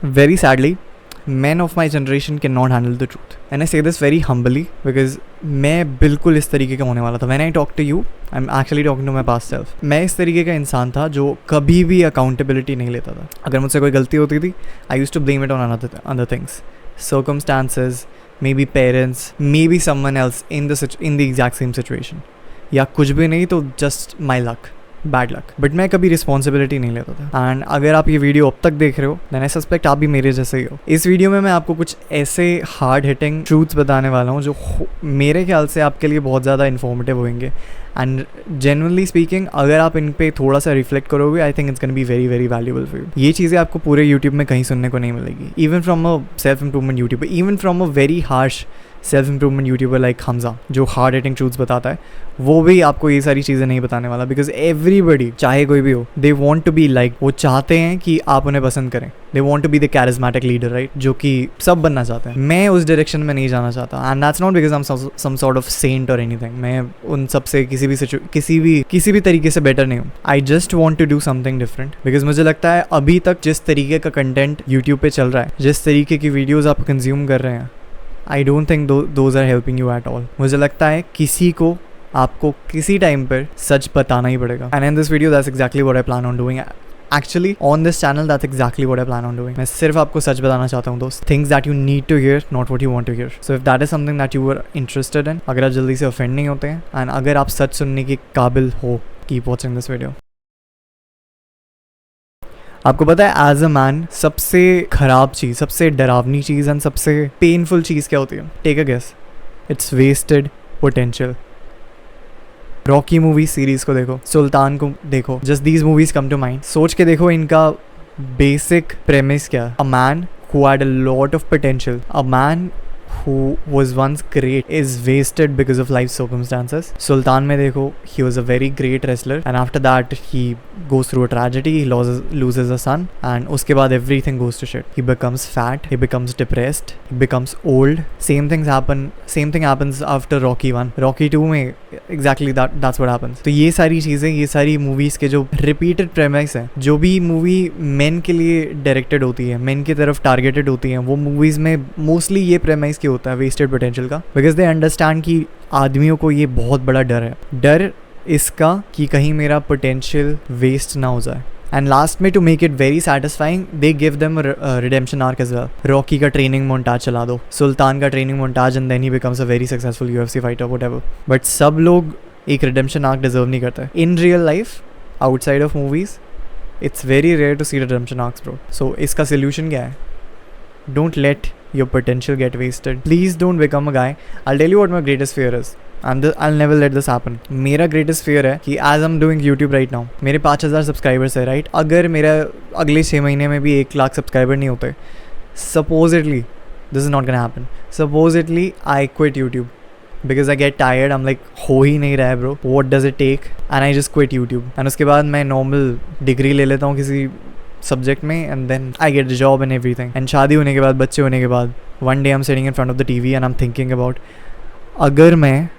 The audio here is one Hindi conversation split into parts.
Very sadly, men of my generation cannot handle the truth. And I say this very humbly because मैं बिल्कुल इस तरीके का होने वाला था. When I talk to you, I'm actually talking to my past self. मैं इस तरीके का इंसान था जो कभी भी accountability नहीं लेता था. अगर मुझसे कोई गलती होती थी, I used to blame it on other things. Circumstances, maybe parents, maybe someone else in the exact same situation. या कुछ भी नहीं तो just my luck. Bad luck. But मैं कभी रिस्पॉन्सिबिलिटी नहीं लेता था. एंड अगर आप ये वीडियो अब तक देख रहे हो देन आई सस्पेक्ट आप भी मेरे जैसे ही हो. इस वीडियो में मैं आपको कुछ ऐसे हार्ड हिटिंग ट्रूथ्स बताने वाला हूँ जो मेरे ख्याल से आपके लिए बहुत ज़्यादा इन्फॉर्मेटिव होंगे. एंड जेन्युइनली स्पीकिंग अगर आप इन पे थोड़ा सा रिफ्लेक्ट करोगे I think it's can be very very valuable for you. ये चीज़ें आपको पूरे यूट्यूब में कहीं सुनने को नहीं मिलेगी. Even from a self improvement YouTuber, even from a very harsh self improvement YouTuber like Hamza जो हार्ड हिटिंग ट्रूथ्स बताता है, वो भी आपको ये सारी चीज़ें नहीं बताने वाला. बिकॉज एवरीबडी, चाहे कोई भी हो, they want to be like, वो चाहते हैं कि आप उन्हें पसंद करें. They want to be the charismatic leader, right, जो कि सब बनना चाहते हैं. मैं उस डायरेक्शन में नहीं जाना चाहता. And that's not because I am some sort of saint और एनीथिंग. मैं उन सब से किसी भी तरीके से बेटर नहीं हूँ. I just want to do something different. Because मुझे लगता है अभी तक जिस तरीके का कंटेंट यूट्यूब पे चल रहा है, जिस तरीके की वीडियोज़ आप कंज्यूम कर रहे हैं, I don't think those are helping you at all. मुझे लगता है किसी को आपको किसी टाइम पर सच बताना ही पड़ेगा. And in this video that's exactly what I plan on doing. Actually on this channel that's exactly what I plan on doing. मैं सिर्फ आपको सच बताना चाहता हूँ दोस्त. Things that you need to hear, not what you want to hear. So if that is something that you are interested in, अगर आप जल्दी से ऑफेंड नहीं होते हैं एंड अगर आप सच सुनने के काबिल हो, कीप वॉचिंग दिस वीडियो. आपको पता है एज अ मैन सबसे खराब चीज़, सबसे डरावनी चीज़ एंड सबसे पेनफुल चीज़ क्या होती है? Take a guess. It's wasted potential. Rocky movie series को देखो, सुल्तान को देखो, just these movies come to mind. सोच के देखो इनका बेसिक प्रेमिस क्या. A man who had a lot of potential, a man who was once great is wasted because of life circumstances. Sultan में देखो, he was a very great wrestler and after that he goes through a tragedy, he loses a son and उसके बाद everything goes to shit. He becomes fat, he becomes depressed, he becomes old. Same thing happens after Rocky 1. Rocky 2 में exactly that's what happens. तो ये सारी चीज़ें, ये सारी मूवीज़ के जो repeated premise है, जो भी मूवी men के लिए डायरेक्टेड होती है, men की तरफ टारगेटेड होती हैं, वो मूवीज़ में मोस्टली ये premise होता है वेस्टेड पोटेंशियल का. बिकॉज दे अंडरस्टैंड कि आदमियों को ये बहुत बड़ा डर है. डर इसका कि कहीं मेरा पोटेंशियल वेस्ट ना हो जाए. एंड लास्ट में to make it very satisfying they give them redemption arc as well. Rocky का ट्रेनिंग मोन्टाज चला दो, सुल्तान का training montage and then he becomes a very successful UFC fighter whatever. But सब लोग एक रिडेम्पशन आर्क डिजर्व नहीं करते. In real life outside of movies it's very rare to see redemption arcs bro. So इसका सोल्यूशन क्या है? Don't let your potential get wasted. Please don't become a guy. I'll tell you what my greatest fear is. I'll never let this happen. मेरा greatest fear है कि as I'm doing YouTube right now, मेरे 5000 सब्सक्राइबर्स है, राइट. अगर मेरा अगले 6 महीने में भी 1 लाख सब्सक्राइबर नहीं होते, supposedly, this is not gonna happen. Supposedly, I quit YouTube. Because I get tired, I'm like, हो ही नहीं रहा है bro. What does it take? And I just quit YouTube. And उसके बाद मैं normal डिग्री ले लेता हूँ किसी सब्जेक्ट में and then I get job and everything. And शादी होने के बाद, बच्चे होने के बाद, one day I am sitting in front of the TV and I am thinking about, अगर मैं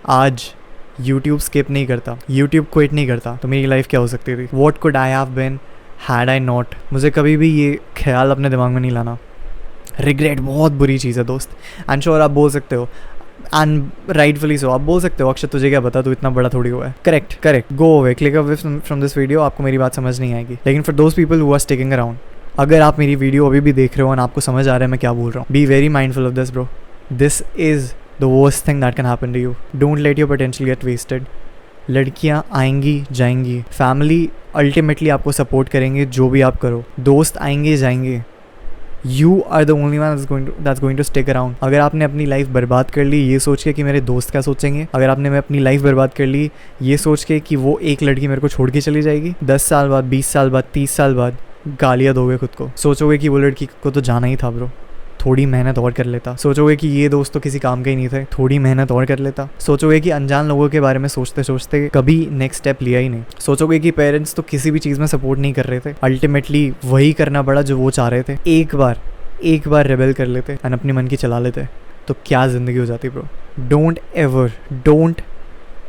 आज यूट्यूब स्किप नहीं करता, यूट्यूब क्विट नहीं करता, तो मेरी लाइफ क्या हो सकती थी? What could I have been had I not? मुझे कभी भी ये ख्याल अपने दिमाग में नहीं लाना. रिग्रेट बहुत बुरी चीज़ है दोस्त. एंड श्योर आप बोल सकते हो, एंड राइटफुली सो, आप बोल सकते हो अक्षत तुझे क्या पता, तू इतना बड़ा थोड़ी हुआ है. Correct, go away, click away from this video. आपको मेरी बात समझ नहीं आएगी. लेकिन for those people who are sticking around, अगर आप मेरी वीडियो अभी भी देख रहे हो और आपको समझ आ रहा है मैं क्या बोल रहा हूँ, be very mindful of this bro. This is the worst thing that can happen to you. Don't let your potential get wasted. लड़कियाँ आएंगी जाएंगी, फैमिली अल्टीमेटली आपको सपोर्ट करेंगे जो भी आप करो, दोस्त आएंगे जाएंगे. You are the only one that's going to stick around. अगर आपने अपनी लाइफ बर्बाद कर ली ये सोच के कि मेरे दोस्त क्या सोचेंगे, अगर आपने मैं अपनी लाइफ बर्बाद कर ली ये सोच के कि वो एक लड़की मेरे को छोड़ के चली जाएगी, 10 साल बाद, 20 साल बाद, 30 साल बाद गालियाँ दोगे खुद को. सोचोगे कि वो लड़की को तो जाना ही था ब्रो, थोड़ी मेहनत और कर लेता. सोचोगे कि ये दोस्त तो किसी काम के ही नहीं थे, थोड़ी मेहनत और कर लेता. सोचोगे कि अनजान लोगों के बारे में सोचते सोचते कभी नेक्स्ट स्टेप लिया ही नहीं. सोचोगे कि पेरेंट्स तो किसी भी चीज़ में सपोर्ट नहीं कर रहे थे, अल्टीमेटली वही करना पड़ा जो वो चाह रहे थे. एक बार रेबेल कर लेते और अपनी मन की चला लेते तो क्या ज़िंदगी हो जाती bro. Don't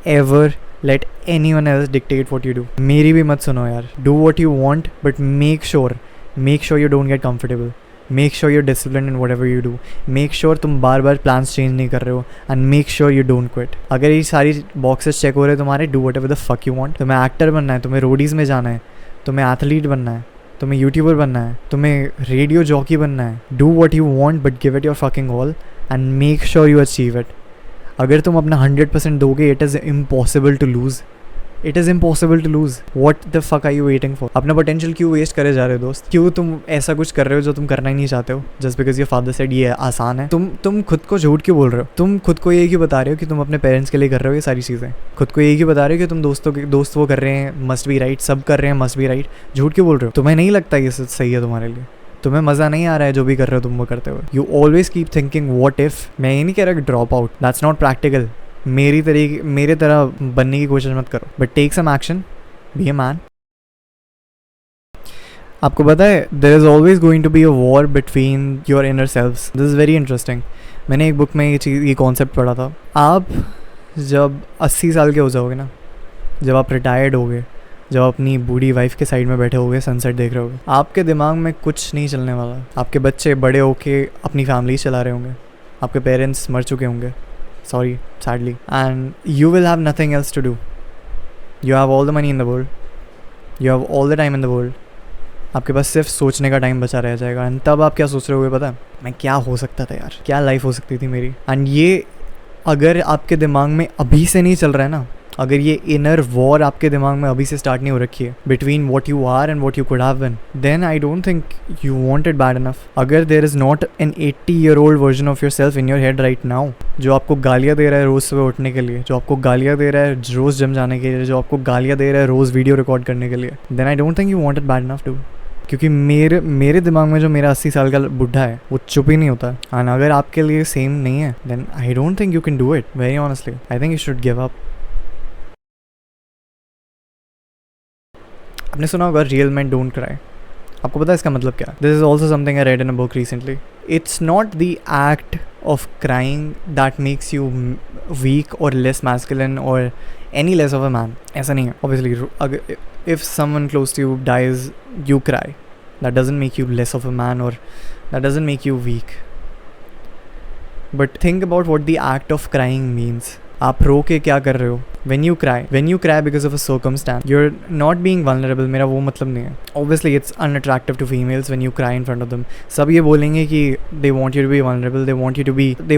ever let anyone else dictate what you do. मेरी भी मत सुनो यार. Do what you want but make sure make sure you don't get comfortable, make sure you're discipline in whatever you do, make sure तुम बार बार प्लान्स चेंज नहीं कर रहे हो, and make sure you don't quit. अगर ये सारी बॉक्सेस चेक हो रहे हैं तुम्हारे, do what ever the fuck you want. तुम्हें एक्टर बनना है, तुम्हें रोडीज़ में जाना है, तुम्हें एथलीट बनना है, तुम्हें यूट्यूबर बनना है, तुम्हें रेडियो जॉकी बनना है, do what you want but give it your fucking all and make sure you achieve it. अगर तुम अपना 100% दोगे, it is impossible to lose. It is impossible to lose. What the fuck are you waiting for? अपना पोटेंशियल क्यों वेस्ट करे जा रहे हो दोस्त? क्यों तुम ऐसा कुछ कर रहे हो जो तुम करना ही नहीं चाहते हो, just because your father said ये आसान है? तुम खुद को झूठ क्यों बोल रहे हो? तुम खुद को ये क्यों बता रहे हो कि तुम अपने पेरेंट्स के लिए कर रहे हो ये सारी चीज़ें? खुद को ये क्यों बता रहे हो कि तुम दोस्त वो कर रहे हैं, मस्ट बी राइट, सब कर रहे हैं, मस्ट बी राइट? झूठ क्यों बोल रहे हो? तुम्हें नहीं लगता ये सही है तुम्हारे लिए? तुम्हें मज़ा नहीं आ रहा है जो भी कर रहे हो तुम वो करते हुए? You always keep thinking what if. मैं ये नहीं कह रहा कि drop out, that's not practical. मेरे तरह बनने की कोशिश मत करो, but take some action, be a man. आपको पता है there is always going to be a war between your inner selves. This is very interesting. मैंने एक बुक में ये कॉन्सेप्ट पढ़ा था. आप जब 80 साल के हो जाओगे ना, जब आप रिटायर्ड होगे, जब अपनी बूढ़ी वाइफ के साइड में बैठे होगे, सनसेट देख रहे होगे, आपके दिमाग में कुछ नहीं चलने वाला. आपके बच्चे बड़े होके अपनी फैमिली चला रहे होंगे, आपके पेरेंट्स मर चुके होंगे, sorry, sadly, and you will have nothing else to do. You have all the money in the world, you have all the time in the world. आपके पास सिर्फ सोचने का टाइम बचा रह जाएगा. एंड तब आप क्या सोच रहे होगे पता है? मैं क्या हो सकता था यार, क्या लाइफ हो सकती थी मेरी. एंड ये अगर आपके दिमाग में अभी से नहीं चल रहा है ना, अगर ये इनर वॉर आपके दिमाग में अभी से स्टार्ट नहीं हो रखी है between what you are and what you could have been, then I don't think you want it bad enough. अगर there is not an 80-year-old version of your self in your head right now, जो आपको गालियाँ दे रहा है रोज़ सुबह उठने के लिए, जो आपको गालियाँ दे रहा है रोज़ जिम जाने के लिए, जो आपको गालियाँ दे रहा है रोज़ वीडियो रिकॉर्ड करने के लिए, then I don't think you want it bad enough to. क्योंकि मेरे दिमाग में जो मेरा 80 साल का बुढ़ा है वो चुप ही नहीं होता. एंड अगर आपके लिए सेम नहीं है, then I don't think you can do it. Very honestly, I think you should give up. आपने सुना होगा रियल मैन डोंट क्राई. आपको पता है इसका मतलब क्या? This is also something I read in a book recently. It's not the act of crying that makes you weak और लेस मैस्कुलिन और any less of a man. ऐसा नहीं है. ऑब्वियसली अगर if someone close to you dies, you cry, that doesn't make you less of a man और that doesn't make you weak. But think about what the act of crying means. आप रो के क्या कर रहे हो? when you cry because of a circumstance, you're not being vulnerable. मेरा वो मतलब नहीं है. Obviously it's unattractive to females when you cry in front of them. सब ये बोलेंगे कि they want you to be vulnerable, they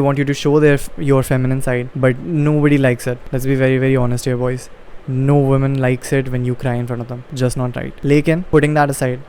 want you to show your feminine side, but nobody likes it. Let's be very very honest here boys. No woman likes it when you cry in front of them. Just not right. लेकिन putting that aside,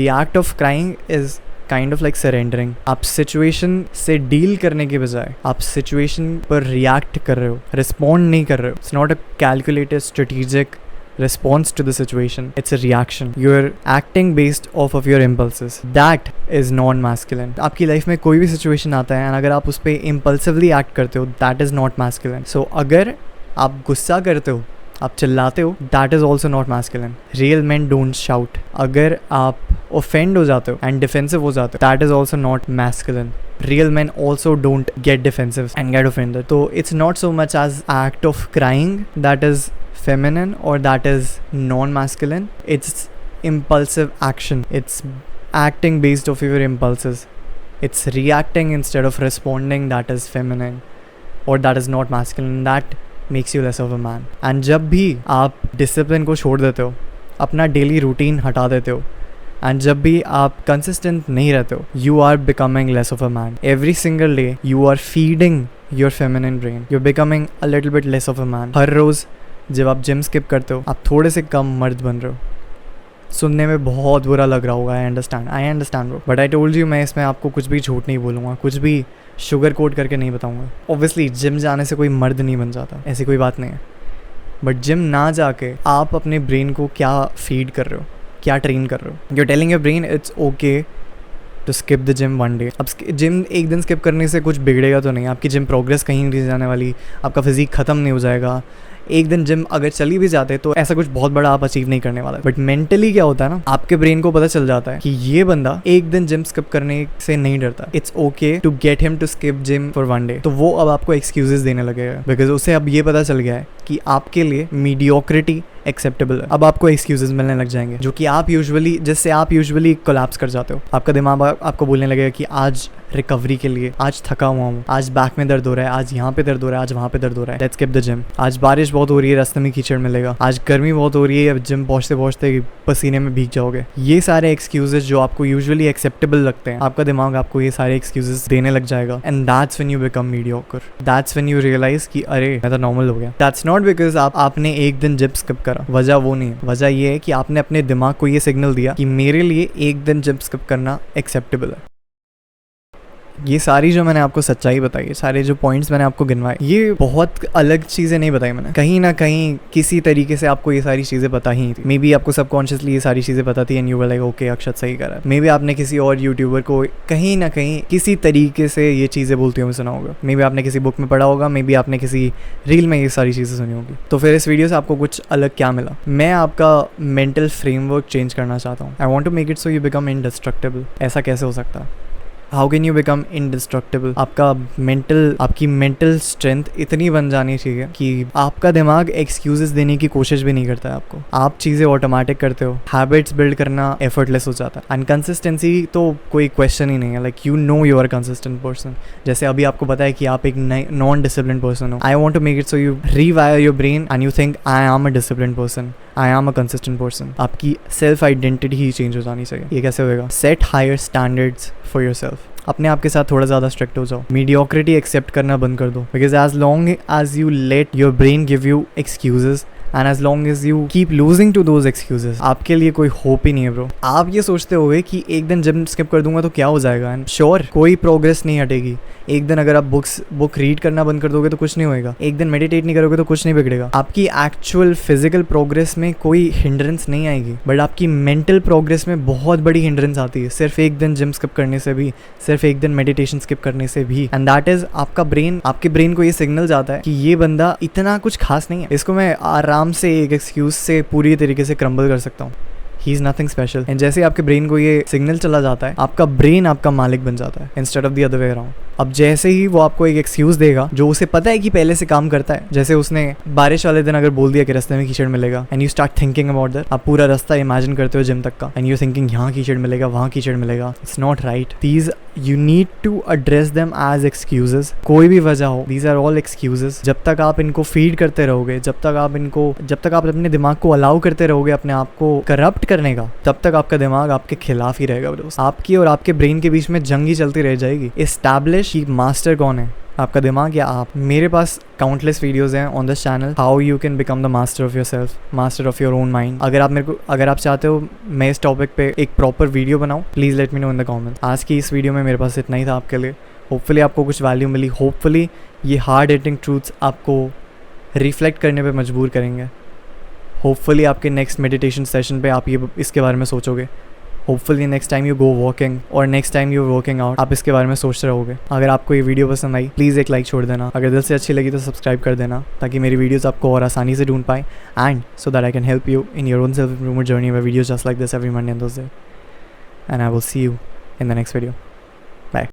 the act of crying is kind of like surrendering. आप सिचुएशन से डील करने के बजाय आप सिचुएशन पर रिएक्ट कर रहे हो, रिस्पॉन्ड नहीं कर रहे हो. It's not a calculated strategic response to the situation. It's a reaction. You're acting based off of your impulses. That is non-masculine. आपकी लाइफ में कोई भी सिचुएशन आता है and अगर आप उस पर impulsively act करते हो, that is not masculine. So अगर आप गुस्सा करते हो, आप चिल्लाते हो, that is also not masculine. Real men don't shout. अगर आप offend हो जाते हो and defensive हो जाते हो, that is also not masculine. Real men also don't get defensive and get offended. So it's not so much as act of crying that is feminine or that is non-masculine. It's impulsive action. It's acting based off your impulses. It's reacting instead of responding that is feminine or that is not masculine. That makes you less of a man. And जब भी आप discipline को छोड़ देते हो, अपना daily routine हटा देते हो, and जब भी आप consistent नहीं रहते हो, you are becoming less of a man. Every single day you are feeding your feminine brain. You're becoming a little bit less of a man. हर रोज़ जब आप जिम स्किप करते हो, आप थोड़े से कम मर्द बन रहे हो. सुनने में बहुत बुरा लग रहा होगा, I understand bro, but I told you मैं इसमें आपको कुछ भी झूठ नहीं बोलूँगा, कुछ भी शुगर कोट करके नहीं बताऊँगा. ऑब्वियसली जिम जाने से कोई मर्द नहीं बन जाता, ऐसी कोई बात नहीं है. बट जिम ना जाके आप अपने ब्रेन को क्या फीड कर रहे हो, क्या ट्रेन कर रहे हो. You are telling your brain it's okay to skip the gym one day. अब जिम एक दिन स्किप करने से कुछ बिगड़ेगा तो नहीं, आपकी जिम प्रोग्रेस कहीं नहीं जाने वाली, आपका फिजिक ख़त्म नहीं हो जाएगा. एक दिन जिम अगर चली भी जाते तो ऐसा कुछ बहुत बड़ा आप अचीव नहीं करने वाला। बट मेंटली क्या होता है ना, आपके ब्रेन को पता चल जाता है कि ये बंदा एक दिन जिम स्किप करने से नहीं डरता, it's okay to get him to skip gym for 1 day. तो वो अब आपको एक्सक्यूजेस देने लगेगा, बिकॉज उसे अब ये पता चल गया है कि आपके लिए मीडियोक्रिटी एक्सेप्टेबल है। अब आपको एक्सक्यूजेस मिलने लग जाएंगे जो कि जिससे आप यूजुअली कोलैप्स कर जाते हो। आपका दिमाग आपको बोलने लगेगा कि आज रिकवरी के लिए आज थका हुआ हूँ, आज बैक में दर्द हो रहा है, आज यहाँ पे दर्द हो रहा है, आज वहाँ पे दर्द हो रहा है, लेट्स स्किप द जिम। आज बारिश बहुत हो रही है, रास्ते में कीचड़ मिलेगा, आज गर्मी बहुत हो रही है, अब जिम पहुँचते पहुँचते पसीने में भीग जाओगे। ये सारे एक्सक्यूजेस जो आपको यूजुअली एक्सेप्टेबल लगते हैं, आपका दिमाग आपको ये सारे एक्सक्यूजेस देने लग जाएगा। And that's when you become mediocre, that's when you realize कि अरे मैं तो नॉर्मल हो गया। दैट्स नॉट बिकॉज आपने एक दिन जिम स्किप करा, वजह वो नहीं है। वजह ये है कि आपने अपने दिमाग को ये सिग्नल दिया कि मेरे लिए एक दिन जिम स्किप करना एक्सेप्टेबल है। ये सारी जो मैंने आपको सच्चाई बताई है, सारे जो पॉइंट्स मैंने आपको गिनवाए, ये बहुत अलग चीज़ें नहीं बताई मैंने। कहीं ना कहीं किसी तरीके से आपको ये सारी चीज़ें पता ही थी। मे बी आपको सबकॉन्शियसली ये सारी चीज़ें पता थी and you were like okay Akshat सही कर रहा है। मे बी आपने किसी और यूट्यूबर को कहीं ना कहीं किसी तरीके से ये चीज़ें बोलते हुए सुना होगा। मे बी आपने किसी बुक में पढ़ा होगा, मे बी आपने किसी रील में ये सारी चीज़ें सुनी होगी। तो फिर इस वीडियो से आपको कुछ अलग क्या मिला? मैं आपका मेंटल फ्रेमवर्क चेंज करना चाहता हूँ। I want to make it so you become indestructible. ऐसा कैसे हो सकता है? How can you become indestructible? आपकी मेंटल स्ट्रेंथ इतनी बन जानी चाहिए कि आपका दिमाग एक्सक्यूजेस देने की कोशिश भी नहीं करता है आपको। आप चीज़ें ऑटोमेटिक करते हो, हैबिट्स बिल्ड करना एफर्टलेस हो जाता है। अनकंसिस्टेंसी तो कोई क्वेश्चन ही नहीं है। Like you know you are consistent person. जैसे अभी आपको पता है कि आप एक नॉन डिसिप्लिन पर्सन हो। I want to make it so you rewire your brain and you think I am a discipline person, I am a consistent person. आपकी सेल्फ आइडेंटिटी ही चेंज हो जानी चाहिए। ये कैसे होगा? Set higher standards for yourself. अपने आप के साथ थोड़ा ज़्यादा स्ट्रिक्ट हो जाओ। मीडियोक्रिटी एक्सेप्ट करना बंद कर दो, because as long as you let your brain give you excuses and as long as you keep losing to those excuses, आपके लिए कोई होप ही नहीं है ब्रो। आप ये सोचते होगे कि एक दिन जिम स्किप कर दूंगा तो क्या हो जाएगा, एंड श्योर कोई प्रोग्रेस नहीं हटेगी। एक दिन अगर आप बुक रीड करना बंद कर दोगे तो कुछ नहीं होएगा। एक दिन मेडिटेट नहीं करोगे तो कुछ नहीं बिगड़ेगा। आपकी एक्चुअल फिजिकल प्रोग्रेस में कोई हिंड्रेंस नहीं आएगी, बट आपकी मेंटल प्रोग्रेस में बहुत बड़ी हिंड्रेंस आती है, सिर्फ एक दिन जिम स्किप करने से भी, सिर्फ एक दिन मेडिटेशन स्किप करने से भी। एंड दैट इज आपके ब्रेन को ये सिग्नल जाता है कि ये बंदा इतना कुछ खास नहीं है, इसको मैं आराम से एक एक्सक्यूज से पूरी तरीके से क्रम्बल कर सकता हूँ। He is nothing special. And जैसे आपके ब्रेन को ये सिग्नल चला जाता है, आपका ब्रेन आपका मालिक बन जाता है instead of the other way around. अब जैसे ही वो आपको एक एक्सक्यूज देगा जो उसे पता है कि पहले से काम करता है, जैसे उसने बारिश वाले दिन अगर बोल दिया कि रास्ते में कीचड़ मिलेगा and you start thinking about that, आप पूरा रास्ता इमेजिन करते हो जिम तक का एंड यू थिंकिंग यहाँ कीचड़ मिलेगा, वहाँ कीचड़ मिलेगा। It's not right. These you need to address them as excuses. कोई भी वजह हो, दीज आर ऑल एक्सक्यूजेस। जब तक आप इनको फीड करते रहोगे, जब तक आप अपने दिमाग को अलाउ करते रहोगे अपने आप को करप्ट करने का, तब तक आपका दिमाग आपके खिलाफ ही रहेगा दोस्त। आपकी और आपके ब्रेन के बीच में जंग ही चलती रह जाएगी। एस्टैब्लिश कि मास्टर कौन है, आपका दिमाग या आप। मेरे पास काउंटलेस वीडियोस हैं on this channel, how you can become the master of yourself, master of your own mind. अगर आप चाहते हो मैं इस टॉपिक पे एक प्रॉपर वीडियो बनाऊं, please let me know in the comment. आज की इस वीडियो में मेरे पास इतना ही था आपके लिए। होपफुली आपको कुछ वैल्यू मिली। होपफुली ये हार्ड हिटिंग ट्रूथ्स आपको रिफ्लेक्ट करने पे मजबूर करेंगे। होपफुली आपके नेक्स्ट मेडिटेशन सेशन पे आप इसके बारे में सोचोगे। Hopefully next time you go walking और next time you working out, आप इसके बारे में सोचते रहोगे। अगर आपको ये वीडियो पसंद आई, प्लीज़ एक लाइक छोड़ देना। अगर दिल से अच्छी लगी तो सब्सक्राइब कर देना, ताकि मेरी वीडियोस आपको और आसानी से ढूंढ पाए, and so that I can help you in your own self improvement journey में videos just like this every Monday and Thursday. And I will see you in the next video.